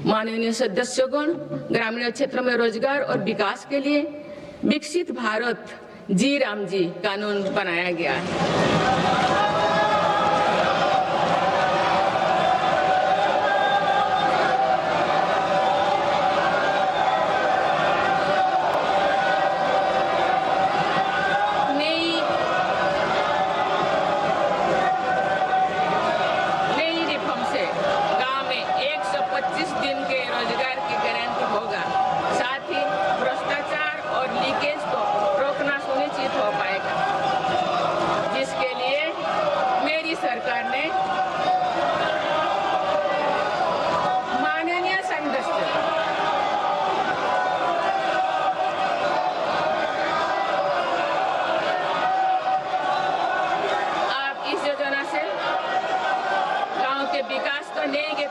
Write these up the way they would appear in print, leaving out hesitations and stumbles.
माननीय सदस्यगण, ग्रामीण क्षेत्र में रोजगार और विकास के लिए विकसित भारत जी राम जी कानून बनाया गया है।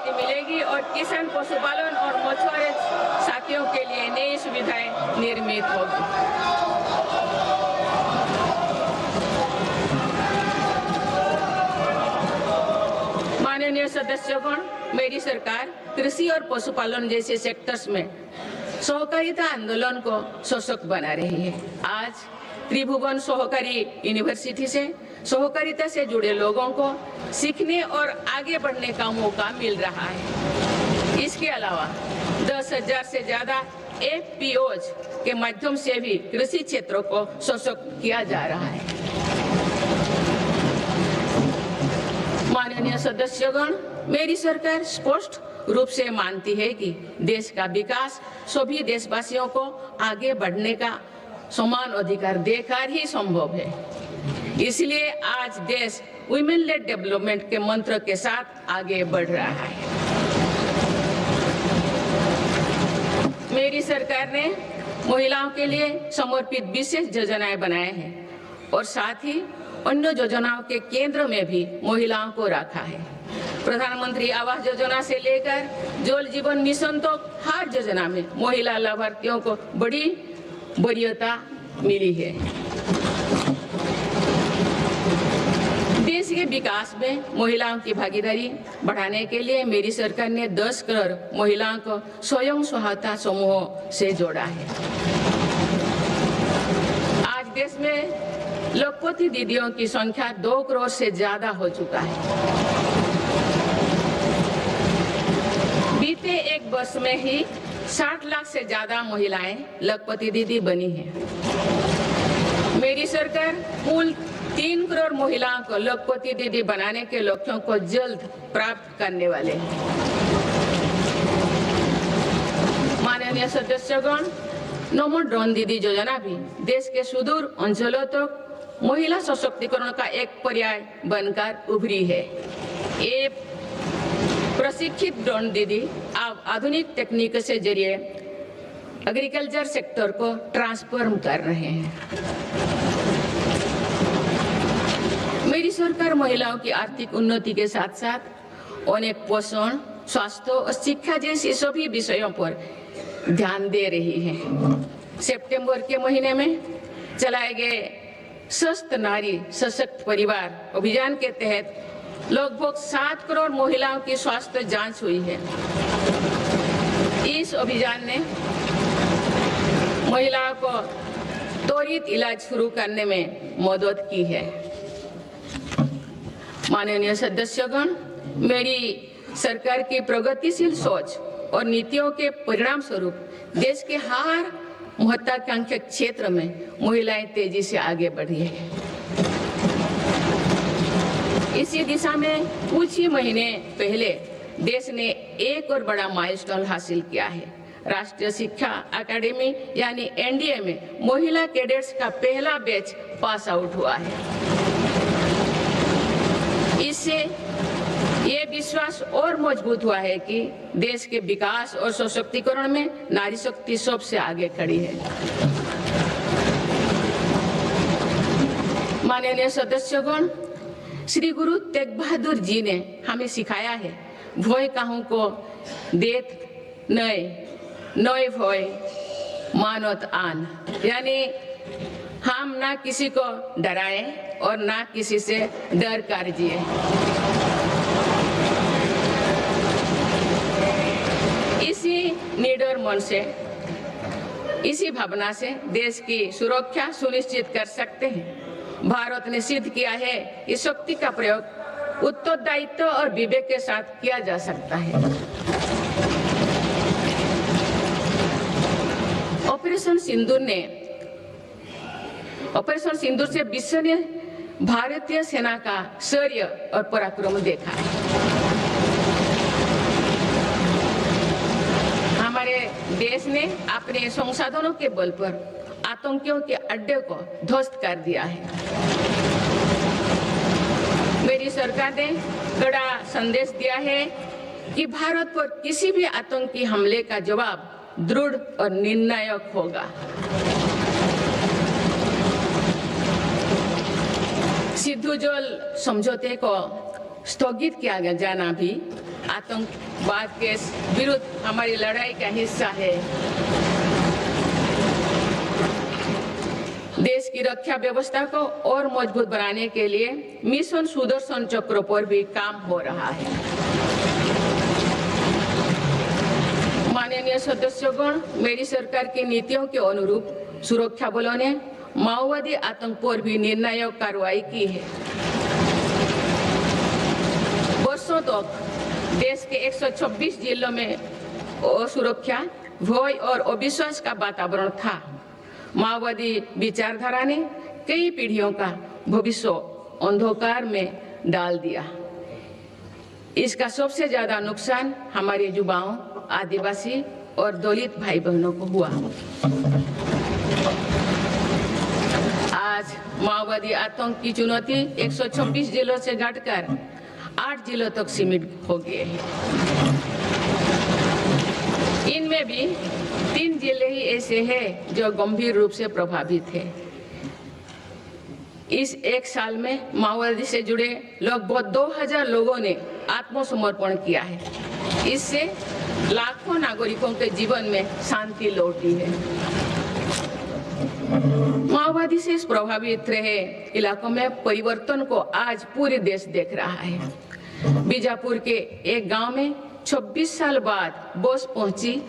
मिलेगी और किसान, पशुपालन और मछुआरे साथियों के लिए नई सुविधाएं निर्मित होगी। माननीय सदस्यगण, मेरी सरकार कृषि और पशुपालन जैसे सेक्टर्स में सहकारिता आंदोलन को सशक्त बना रही है। आज त्रिभुवन सहकारी यूनिवर्सिटी से सहकारिता से जुड़े लोगों को सीखने और आगे बढ़ने का मौका मिल रहा है। इसके अलावा 10,000 से ज्यादा FPOs के माध्यम से भी कृषि क्षेत्रों को सशक्त किया जा रहा है। माननीय सदस्यगण, मेरी सरकार स्पष्ट रूप से मानती है कि देश का विकास सभी देशवासियों को आगे बढ़ने का समान अधिकार देकर ही संभव है। इसलिए आज देश वुमेन लेड डेवलपमेंट के मंत्र के साथ आगे बढ़ रहा है। मेरी सरकार ने महिलाओं के लिए समर्पित विशेष योजनाएं बनाए हैं और साथ ही अन्य योजनाओं के केंद्र में भी महिलाओं को रखा है। प्रधानमंत्री आवास योजना से लेकर जल जीवन मिशन तक हर योजना में महिला लाभार्थियों को बड़ी वरीयता मिली है। देश के विकास में महिलाओं की भागीदारी बढ़ाने के लिए मेरी सरकार ने 10 करोड़ महिलाओं को स्वयं सहायता समूहों से जोड़ा है। आज देश में लखपति दीदियों की संख्या 2 करोड़ से ज्यादा हो चुका है। बीते एक वर्ष में ही 60 लाख से ज्यादा महिलाएं लखपति दीदी बनी हैं। मेरी सरकार कुल 3 करोड़ महिलाओं को लखपति दीदी बनाने के लक्ष्यों को जल्द प्राप्त करने वाले हैं। माननीय सदस्यगण, नमो ड्रोन दीदी योजना भी देश के सुदूर अंचलों तक महिला सशक्तिकरण का एक पर्याय बनकर उभरी है। ये प्रशिक्षित ड्रोन दीदी अब आधुनिक तकनीक से जरिए एग्रीकल्चर सेक्टर को ट्रांसफॉर्म कर रहे हैं। मेरी सरकार महिलाओं की आर्थिक उन्नति के साथ साथ अनेक पोषण, स्वास्थ्य और शिक्षा जैसी सभी विषयों पर ध्यान दे रही है। सितंबर के महीने में चलाए गए स्वस्थ नारी सशक्त परिवार अभियान के तहत लगभग 7 करोड़ महिलाओं की स्वास्थ्य जांच हुई है। इस अभियान ने महिलाओं को त्वरित इलाज शुरू करने में मदद की है। माननीय सदस्यगण, मेरी सरकार की प्रगतिशील सोच और नीतियों के परिणाम स्वरूप देश के हर महत्वाकांक्षी क्षेत्र में महिलाएं तेजी से आगे बढ़ी है। इसी दिशा में कुछ ही महीने पहले देश ने एक और बड़ा माइलस्टोन हासिल किया है। राष्ट्रीय शिक्षा अकादमी यानी NDA में महिला कैडेट्स का पहला बैच पास आउट हुआ है। इससे ये विश्वास और मजबूत हुआ है कि देश के विकास और सशक्तिकरण में नारी शक्ति सबसे आगे खड़ी है। माननीय सदस्यगण, श्री गुरु तेग बहादुर जी ने हमें सिखाया है, भय काहू को देत नय भय मानत आन, यानी हम ना किसी को डराएं और ना किसी से डर कर जिए। इस निडर मन से, इसी भावना से देश की सुरक्षा सुनिश्चित कर सकते हैं। भारत ने सिद्ध किया है कि शक्ति का प्रयोग उत्तरदायित्व और विवेक के साथ किया जा सकता है। ऑपरेशन सिंदूर से विश्व ने भारतीय सेना का शौर्य और पराक्रम देखा। हमारे देश ने अपने संसाधनों के बल पर आतंकियों के अड्डे को ध्वस्त कर दिया है। मेरी सरकार ने कड़ा संदेश दिया है कि भारत पर किसी भी आतंकी हमले का जवाब दृढ़ और निर्णायक होगा। सिद्धू जोल समझौते को स्थगित किया जाना भी आतंकवाद के विरुद्ध हमारी लड़ाई का हिस्सा है। देश की रक्षा व्यवस्था को और मजबूत बनाने के लिए मिशन सुदर्शन चक्र पर भी काम हो रहा है। माननीय सदस्यगण, मेरी सरकार की नीतियों के अनुरूप सुरक्षा बलों ने माओवादी आतंक पर भी निर्णायक कार्रवाई की है। वर्षों तक देश के 126 जिलों में असुरक्षा, भय और अविश्वास का वातावरण था। माओवादी विचारधारा ने कई पीढ़ियों का भविष्य अंधकार में डाल दिया। इसका सबसे ज्यादा नुकसान हमारे युवाओं, आदिवासी और दलित भाई बहनों को हुआ। आज माओवादी आतंक की चुनौती 126 जिलों से घटकर 8 जिलों तक सीमित हो गए हैं। इनमें भी 3 जिले ही ऐसे हैं जो गंभीर रूप से प्रभावित हैं। इस एक साल में माओवादी से जुड़े लगभग 2000 लोगों ने आत्मसमर्पण किया है। इससे लाखों नागरिकों के जीवन में शांति लौटी है। माओवादी से प्रभावित रहे इलाकों में परिवर्तन को आज पूरे देश देख रहा है। बीजापुर के एक गांव में 26 साल बाद बस पहुंची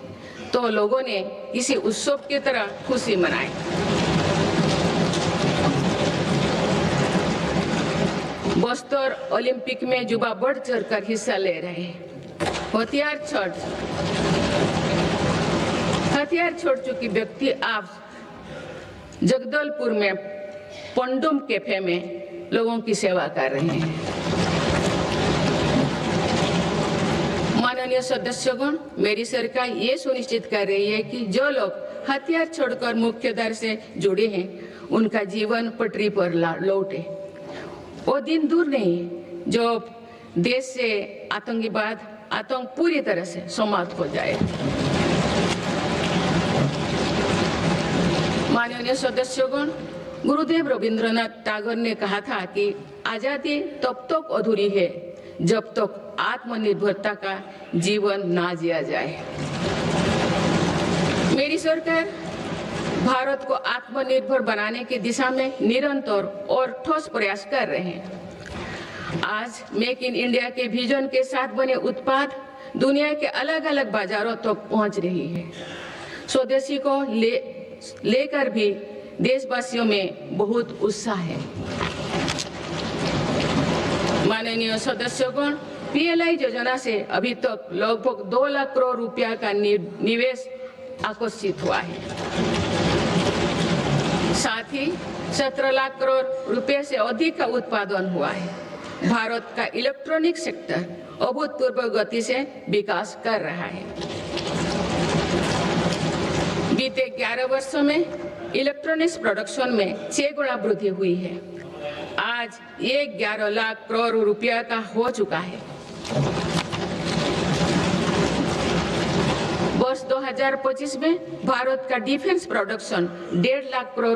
तो लोगों ने किसी उत्सव की तरह खुशी मनाई। बस्तर ओलंपिक में युवा बढ़ चढ़कर हिस्सा ले रहे हैं। हथियार छोड़ चुकी व्यक्ति आप जगदलपुर में पंडुम कैफे में लोगों की सेवा कर रहे हैं। माननीय सदस्यगण, मेरी सरकार ये सुनिश्चित कर रही है कि जो लोग हथियार छोड़कर मुख्य धारा से जुड़े हैं, उनका जीवन पटरी पर लौटे। वो दिन दूर नहीं जो देश से आतंक पूरी तरह से समाप्त हो जाए। माननीय सदस्यगण, गुरुदेव रविंद्रनाथ टैगोर ने कहा था कि आजादी तब तक अधूरी है जब तक आत्मनिर्भरता का जीवन ना जिया जाए। मेरी सरकार भारत को आत्मनिर्भर बनाने की दिशा में निरंतर और ठोस प्रयास कर रहे हैं। आज मेक इन इंडिया के विजन के साथ बने उत्पाद दुनिया के अलग अलग बाजारों तक पहुंच रही है। स्वदेशी को लेकर भी देशवासियों में बहुत उत्साह है। माननीय सदस्यगण, पीएलआई योजना से अभी तक लगभग 2 लाख करोड़ रुपया का निवेश आकर्षित हुआ है। साथ ही 17 लाख करोड़ रुपए से अधिक का उत्पादन हुआ है। भारत का इलेक्ट्रॉनिक सेक्टर अभूतपूर्व गति से विकास कर रहा है। बीते 11 वर्षों में इलेक्ट्रॉनिक्स प्रोडक्शन में 6 गुना वृद्धि हुई है। आज ये 11 लाख करोड़ रुपया का हो चुका है। वर्ष 2025 में भारत का डिफेंस प्रोडक्शन 1.5 लाख करोड़